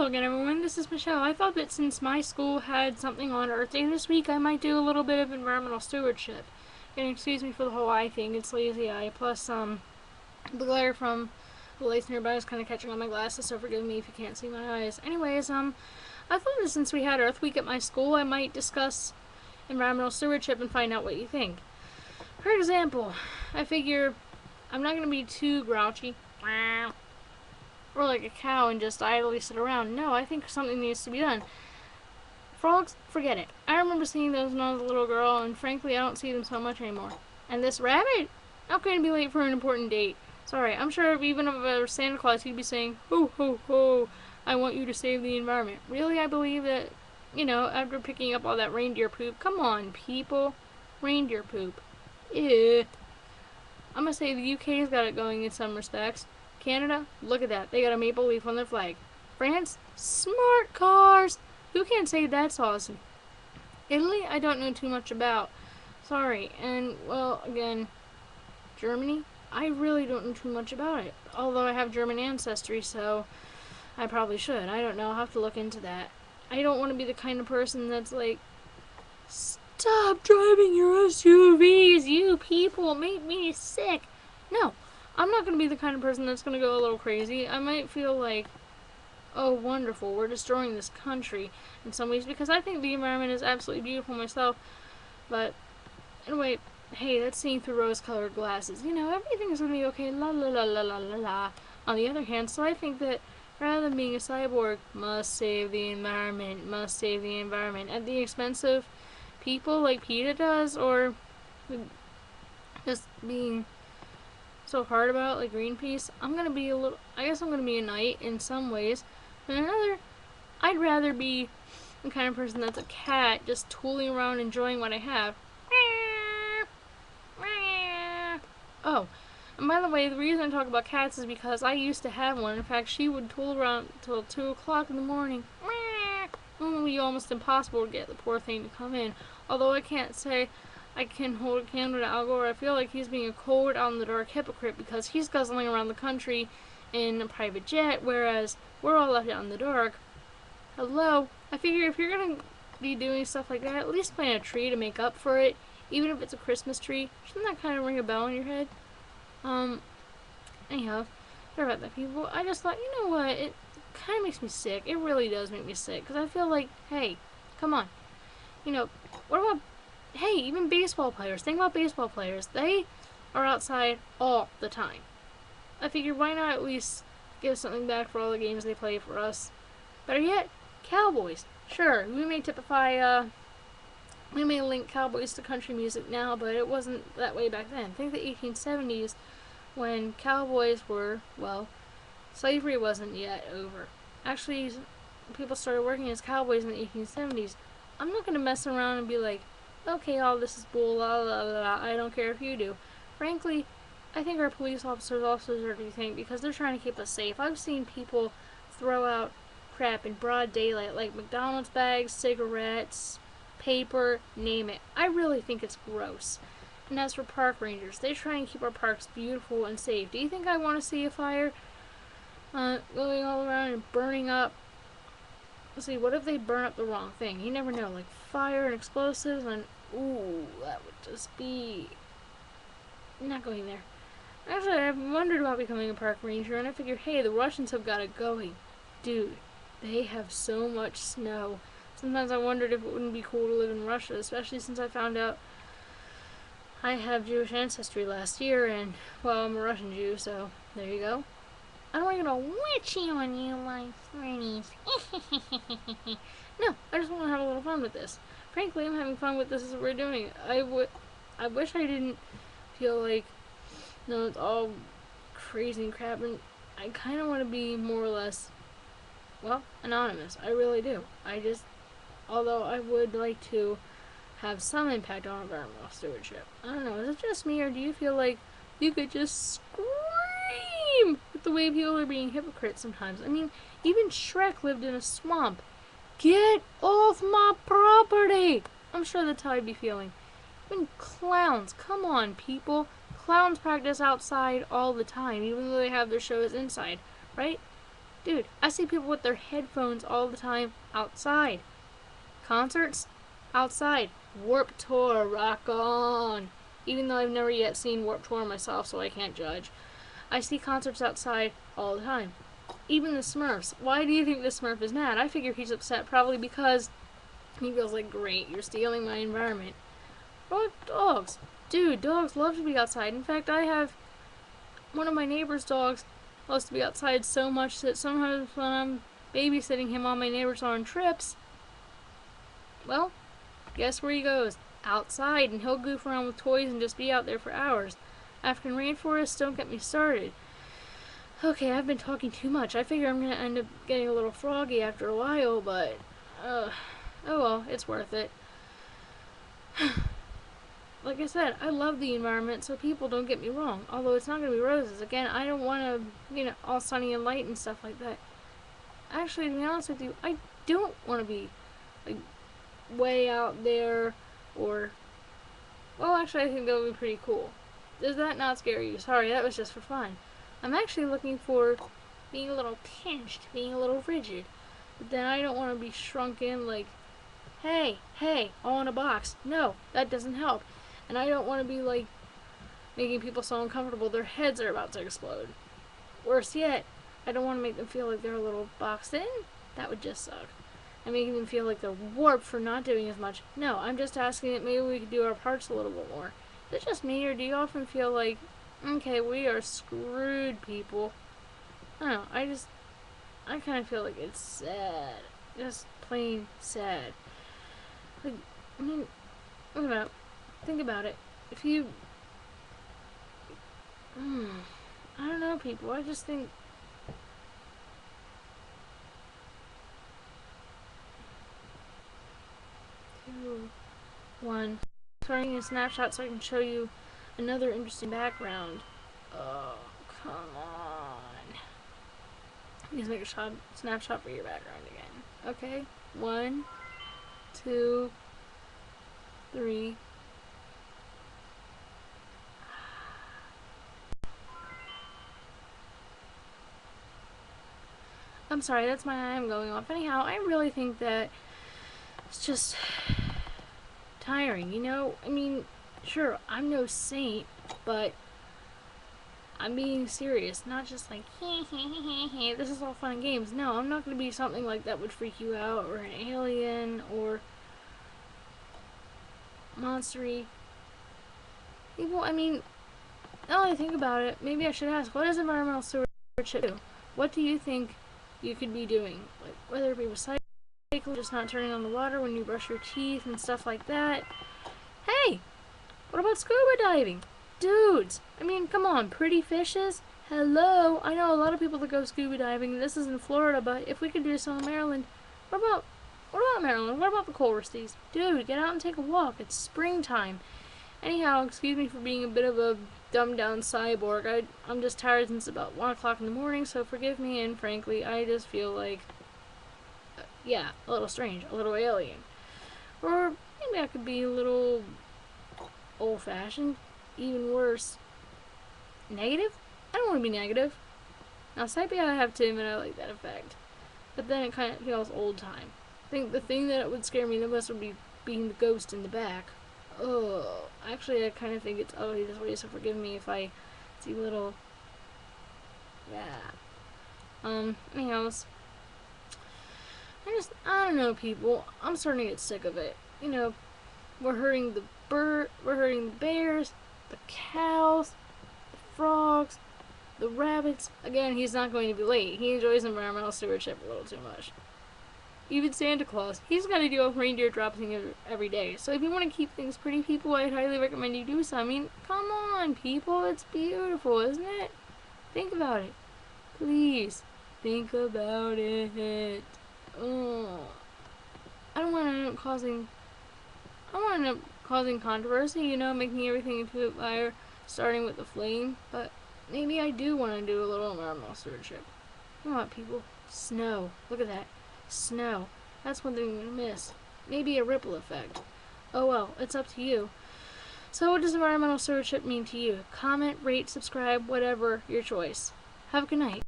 Hello again, everyone. This is Michelle. I thought that since my school had something on Earth Day this week, I might do a little bit of environmental stewardship. And excuse me for the whole eye thing. It's lazy eye. Plus, the glare from the lights nearby is kind of catching on my glasses, so forgive me if you can't see my eyes. Anyways, I thought that since we had Earth Week at my school, I might discuss environmental stewardship and find out what you think. For example, I figure I'm not going to be too grouchy or like a cow and just idly sit around. No, I think something needs to be done. Frogs, forget it. I remember seeing those when I was a little girl, and frankly, I don't see them so much anymore. And this rabbit? I'm going to be late for an important date. Sorry, I'm sure if even if I were Santa Claus, he'd be saying, ho, ho, ho, I want you to save the environment. Really, I believe that, after picking up all that reindeer poop, come on, people. Reindeer poop. Ew. I'm going to say the UK's got it going in some respects. Canada, look at that. They got a maple leaf on their flag. France, smart cars. Who can't say that's awesome? Italy, I don't know too much about. Sorry. And, well, again, Germany, I really don't know too much about it. Although I have German ancestry, so I probably should. I don't know. I'll have to look into that. I don't want to be the kind of person that's like, stop driving your SUVs, you people, make me sick. No. I'm not going to be the kind of person that's going to go a little crazy. I might feel like, oh, wonderful, we're destroying this country in some ways, because I think the environment is absolutely beautiful myself. But, anyway, hey, that's seeing through rose-colored glasses. Everything is going to be okay, la la la la la la la. On the other hand, so I think that rather than being a cyborg, must save the environment at the expense of people like PETA does, or just being so hard about, like Greenpeace. I'm gonna be a knight in some ways, but in another, I'd rather be the kind of person that's a cat, just tooling around enjoying what I have. Oh, and by the way, the reason I talk about cats is because I used to have one. In fact, she would tool around till 2 o'clock in the morning. It would be almost impossible to get the poor thing to come in. Although I can't say I can hold a candle to Al Gore. I feel like he's being a cold, out-in-the-dark hypocrite because he's guzzling around the country in a private jet, whereas we're all left out in the dark. Hello? I figure if you're going to be doing stuff like that, at least plant a tree to make up for it, even if it's a Christmas tree. Shouldn't that kind of ring a bell in your head? Anyhow, sorry about that, people. I just thought, you know what, it kind of makes me sick. It really does make me sick, because I feel like, hey, come on. What about, hey, even baseball players. Think about baseball players. They are outside all the time. I figured, why not at least give something back for all the games they play for us? Better yet, cowboys. Sure, we may link cowboys to country music now, but it wasn't that way back then. Think the 1870s, when cowboys were, well, slavery wasn't yet over. Actually, people started working as cowboys in the 1870s. I'm not going to mess around and be like, okay, all this is bull, la la la, I don't care if you do. Frankly, I think our police officers also deserve to be thanked because they're trying to keep us safe. I've seen people throw out crap in broad daylight, like McDonald's bags, cigarettes, paper, name it. I really think it's gross. And as for park rangers, they try and keep our parks beautiful and safe. Do you think I want to see a fire going all around and burning up? Let's see, what if they burn up the wrong thing? You never know, like fire and explosives, and ooh, that would just be not going there. Actually, I've wondered about becoming a park ranger, and I figured, hey, the Russians have got it going. Dude, they have so much snow. Sometimes I wondered if it wouldn't be cool to live in Russia, especially since I found out I have Jewish ancestry last year, and, well, I'm a Russian Jew, so there you go. I don't want to go witchy on you, my friends. No, I just want to have a little fun with this. Frankly, I'm having fun with this as we're doing it. I wish I didn't feel like, no, it's all crazy and crap, and I kind of want to be more or less, well, anonymous. I really do. Although I would like to have some impact on environmental stewardship. I don't know, is it just me, or do you feel like you could just scream with the way people are being hypocrites sometimes? I mean, even Shrek lived in a swamp. Get off my property! I'm sure that's how I'd be feeling. Even clowns, come on, people. Clowns practice outside all the time, even though they have their shows inside, right? Dude, I see people with their headphones all the time outside. Concerts? Outside. Warped Tour, rock on. Even though I've never yet seen Warped Tour myself, so I can't judge. I see concerts outside all the time. Even the Smurfs. Why do you think the Smurf is mad? I figure he's upset probably because he feels like, great, you're stealing my environment. What dogs? Dude, dogs love to be outside. In fact, I have one of my neighbor's dogs loves to be outside so much that sometimes when I'm babysitting him while my neighbors are on trips, well, guess where he goes? Outside, and he'll goof around with toys and just be out there for hours. African rainforests, don't get me started. Okay, I've been talking too much. I figure I'm gonna end up getting a little froggy after a while, but oh well, it's worth it. Like I said, I love the environment, so people don't get me wrong. Although it's not gonna be roses. Again, I don't want to, all sunny and light and stuff like that. Actually, to be honest with you, I don't want to be like way out there, or well, actually, I think that would be pretty cool. Does that not scare you? Sorry, that was just for fun. I'm actually looking for being a little pinched, being a little rigid. But then I don't want to be shrunk in like, hey, all in a box. No, that doesn't help. And I don't want to be like making people so uncomfortable their heads are about to explode. Worse yet, I don't want to make them feel like they're a little boxed in. That would just suck. And making them feel like they're warped for not doing as much. No, I'm just asking that maybe we could do our parts a little bit more. Is it just me, or do you often feel like, okay, we are screwed, people? I don't know, I kind of feel like it's sad. Just plain sad. Like, I mean, think about it. If you, I don't know, people, I just think, 2, 1, starting a snapshot so I can show you another interesting background. Oh, come on. Just make a snapshot for your background again. Okay, 1, 2, 3. I'm sorry, that's my eye going off. Anyhow, I really think that it's just tiring, I mean, sure, I'm no saint, but I'm being serious, not just like, this is all fun and games. No, I'm not going to be something like that would freak you out, or an alien, or monstery. People, I mean, now that I think about it, maybe I should ask, what does environmental stewardship do? What do you think you could be doing? Like, whether it be recycling, just not turning on the water when you brush your teeth and stuff like that. Hey, what about scuba diving? Dudes, I mean, come on, pretty fishes? Hello, I know a lot of people that go scuba diving. This is in Florida, but if we could do so in Maryland, what about Maryland? What about the Coristies? Dude, get out and take a walk. It's springtime. Anyhow, excuse me for being a bit of a dumbed down cyborg. I'm just tired since about 1 o'clock in the morning, so forgive me, and frankly, I just feel like, yeah, a little strange, a little alien. Or maybe I could be a little old-fashioned, even worse, negative? I don't want to be negative. Now, maybe I have to admit I like that effect, but then it kind of feels old-time. I think the thing that would scare me the most would be being the ghost in the back. Oh, actually, I kind of think it's ugly this way, so forgive me if I see little, yeah. Anyhows, I don't know, people. I'm starting to get sick of it. We're hurting the we're hurting the bears, the cows, the frogs, the rabbits. Again, he's not going to be late. He enjoys environmental stewardship a little too much. Even Santa Claus, he's got to deal with reindeer dropping every day. So if you want to keep things pretty, people, I'd highly recommend you do so. I mean, come on, people. It's beautiful, isn't it? Think about it. Please, think about it. Oh. I don't want to end up causing controversy, making everything into a fire, starting with the flame. But maybe I do want to do a little environmental stewardship. Come on, people. Snow. Look at that. Snow. That's one thing I'm going to miss. Maybe a ripple effect. Oh well, it's up to you. So what does environmental stewardship mean to you? Comment, rate, subscribe, whatever, your choice. Have a good night.